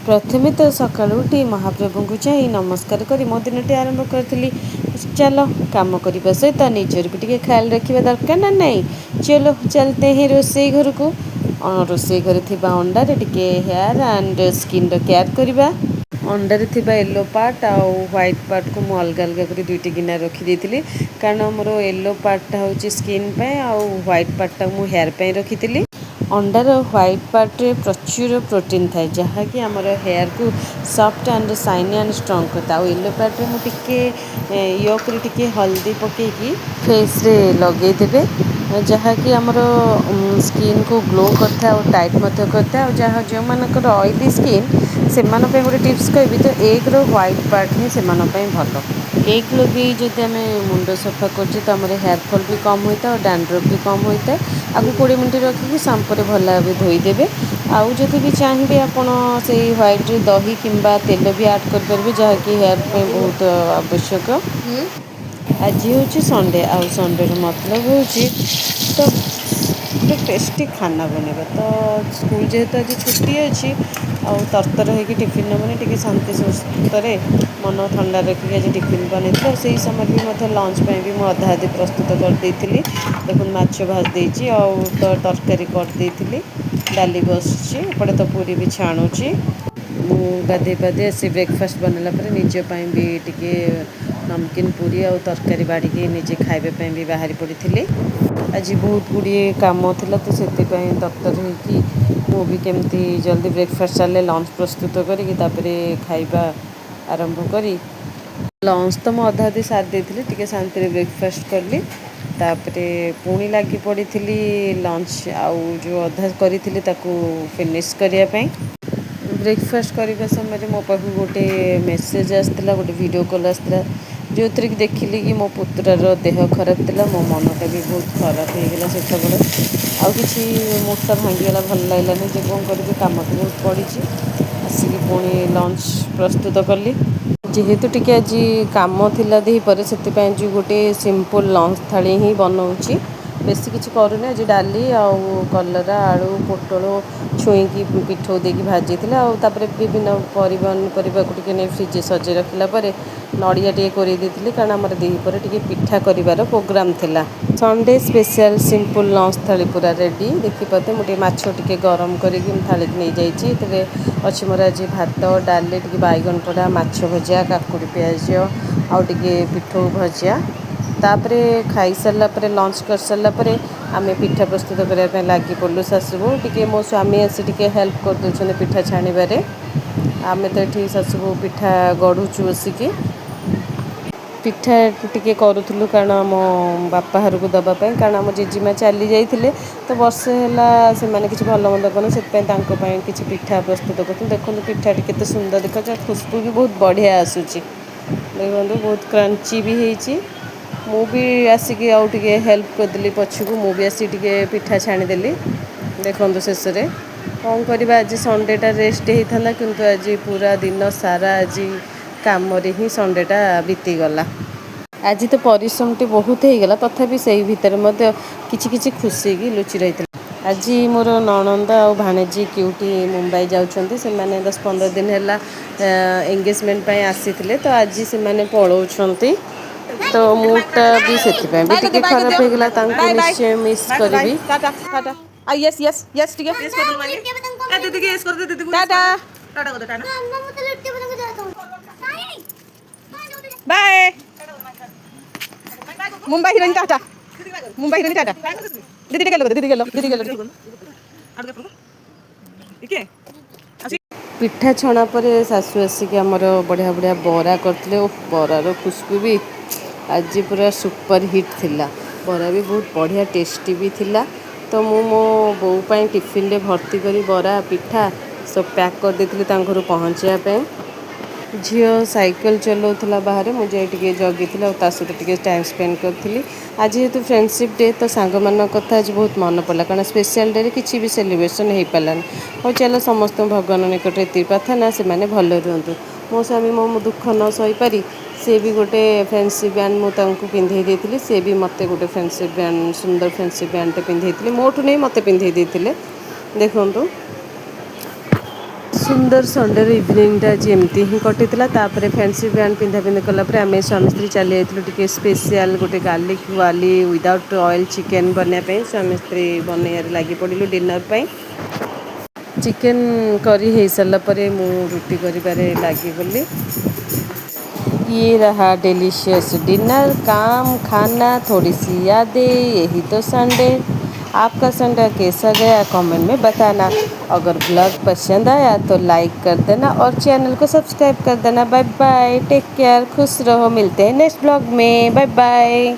प्रथमे तो सकाळु उठी महाप्रभु को जाई नमस्कार करी मो दिनटी आरंभ करी। चलो काम करने सहित निजर भी टे ख्याल रखा दरकार ना नहीं। चलो चलते हैं रोसई घर को। रोसई घर थी अंडारे टिके हेयर एंड स्किन केयर करवा। अंडारे थी येलो पार्ट आउ व्हाइट पार्ट को मुझे अलग अलग कर दुईट गिना रखी कारण मोर येलो पार्टा हूँ स्किन आउ व्हाइट पार्टा मुझे हेयर पे रखी। अंडार व्हाइट पार्ट रे प्रचुर प्रोटीन थाए जहाँकि आमर हेयर को soft and shiny and strong करता। येलो पार्ट रे मुझे योकरी टिके हल्दी पकईकी फेस रे लगे देबे जहाँकि आमर स्किन को ग्लो करता और टाइट मध्य करता। जहाँ जो मानकर ऑयली स्किन से गोटे टिप्स कहबी तो एग रो व्हाइट पार्ट ही से भल। एग लगे जब आम मुंड सफा कर हेयर फॉल भी कम होता है और डैंड्रफ भी कम होता है। आगे 20 मिनट रखिकी शैम्पू भल भाव धोईदेवे। आउ जदि भी चाहिए आपड़ से व्हाइट दही किंबा तेल भी ऐड करेंगे जहाँकि हेयर पे बहुत आवश्यक। आज हूँ संडे आउ संडे मतलब हूँ तो गोटे टेस्टी खाना बनवा तो स्कूल जेहेतु आज छुट्टी अच्छी आउ तरतर होगी टिफिन नबनी टी शांति सुस्तर मन ठंडा रखिक आज टिफिन बन से समय भी लंच भी मुझे अधा अधी प्रस्तुत करदे। देखो माछ भाजी आउ तो तरकारी करदे डाली बसपटे तो पूरी भी छाणुची। गाधे पाधे आसी ब्रेकफास्ट बनला निजपाई भी टिके नमकीन पूरी और तरकारी बाड़ी निजे खाइबापी भी बाहरी पड़ी। आज बहुत गुड़िए काम थिला तो से तरतर हो भी केमती जल्दी ब्रेकफास्ट चले लंच प्रस्तुत करी खाइबा आरंभ करी। लंच तो मुझे अधा अधी सारी देती टे शांति ब्रेकफास्ट कली तापरे पुणी लगी पड़ी लंच आउ जो अधा करी फिनिश करने। ब्रेकफास्ट करने समय मो पाख गोटे मेसेज आसाला गोटे वीडियो कॉल आसाला जो थी कि देखिली कि मो पुत्रार देह खराब था। मो मनटा भी बहुत खराब होगा से आउ कि मोटा भांगीगला भल लगलानी जो कौन करी कम तो बहुत पड़ी आसिक पुणी लंच प्रस्तुत कली जेहेतु टिके आज कम थिला दीपर से जो गोटे सिंपल लंच थाली ही बनाऊँगी बेसी किसी करूनी। आज डाली आउ कलरा आलू पोटल छुई की पिठो देकी भाजी तापर विभिन्न पनिपरिया को टिके फ्रिज सजे रखला नड़िया टे कर कारण आम दीपर टे पिठा कर प्रोग्राम थिला। संडे स्पेशल सिंपल लंच थाली पूरा रेडी देखिपे मुझे माछ टे गरम कर थाली नहीं जाइए अच्छी मोर आज भात डाली टे बैगन पड़ा माछ भजा काकुड़ी प्याज आउ टे पिठो भजा तापरे खाई सारा लंच कर सारा आम पिठा प्रस्तुत करने लगी पड़ू शाशुबू टे मो स्वामी आसी टे हेल्प कर दौरान पिठा छाणवे। आम तो ये शाशुबू पिठा गढ़ुचु बसिकी पिठा टिके करूँ कारण मो बापा घर को दवापाई कारण आम जेजेमा चली जाते तो वर्षे है से किसी भल मंद कर से किसी पिठा प्रस्तुत कर देखो पिठा के सुंदर देखा खुशबू भी बहुत बढ़िया आसूची देखो बहुत क्रंची भी होती। मु भी आसिक आउ टे हेल्प करदेली पछक मु भी आसी टे पिठा छाणीदेली देखो शेष में कौन करवा आज संडेटा रेस्ट होता किंतु आज पूरा दिन सारा आज काम ही संडेटा बीतीगला। आज तो परिश्रम टी बहुत होगा तथापि से भितर किछि किछि खुशी की लुचि रही। आज मोर ननंद आ भाणेजी क्यूटी मुंबई जाऊँच से 10-15 दिन है एंगेजमेंट आसी तो आज से पलाउंट तो मुडटा भी से टिके खराब होगा निश्चय मिस करी। यस यस यस ठीक है यस कर दो माने दीदी के यस कर दे दीदी को टाटा टाटा कर दो tata bye Mumbai heroine tata Mumbai heroine tata दीदी के लो ठीक है। पिठा छणा पर शाशु आसिक आमर बढ़िया बढ़िया बरा करते बरार खुशबू भी आज पूरा सुपर हिट थिला। बरा भी बहुत बढ़िया टेस्टी भी थिला तो मो बो पाई टिफिन रे भर्ती करी बरा पिठा सब पैक कर देती घर पहुँचापी। झील साइकिल चलाऊला बाहर मुझे टे जगी सहित टे टाइम स्पेंड करी। आज जेहेतु फ्रेंडशिप डे तो सांग मान कथा आज बहुत मन पड़ा कारण स्पेशल डे किसी भी सेलिब्रेशन हो पारानी। और चलो समस्त भगवान निकट ये प्रार्थना से मैंने भल रुहतु। मो स्वामी मो दुख न सहीपारी सी भी गोटे फ्रेंडशिप बैंड मुझे पिंधे देती सी भी मत गोटे फ्रेंडशिप बैंड सुंदर फ्रेंडशिप बैंड पिंधे मोठू नहीं मत पिंधे देखु सुंदर संडे इवनिंगटा जमती ही कटी फैंसी ब्रांड पिंधा पिंधि कलापर आम स्वामी स्त्री चली जाइए स्पेशल गोटे गार्लिक वाली विदाउट ऑयल चिकेन बनाने स्वामी स्त्री बनैयार लगी पड़ू डिनर पर चिकेन करी हो सारा पर मु रुटी करिबारे लगी गली। ये रहा डिलीशियस डिनर काम खाना थोड़ी सी यादें यही तो संडे। आपका संडे कैसा गया कमेंट में बताना। अगर ब्लॉग पसंद आया तो लाइक कर देना और चैनल को सब्सक्राइब कर देना। बाय बाय टेक केयर खुश रहो मिलते हैं नेक्स्ट ब्लॉग में बाय बाय।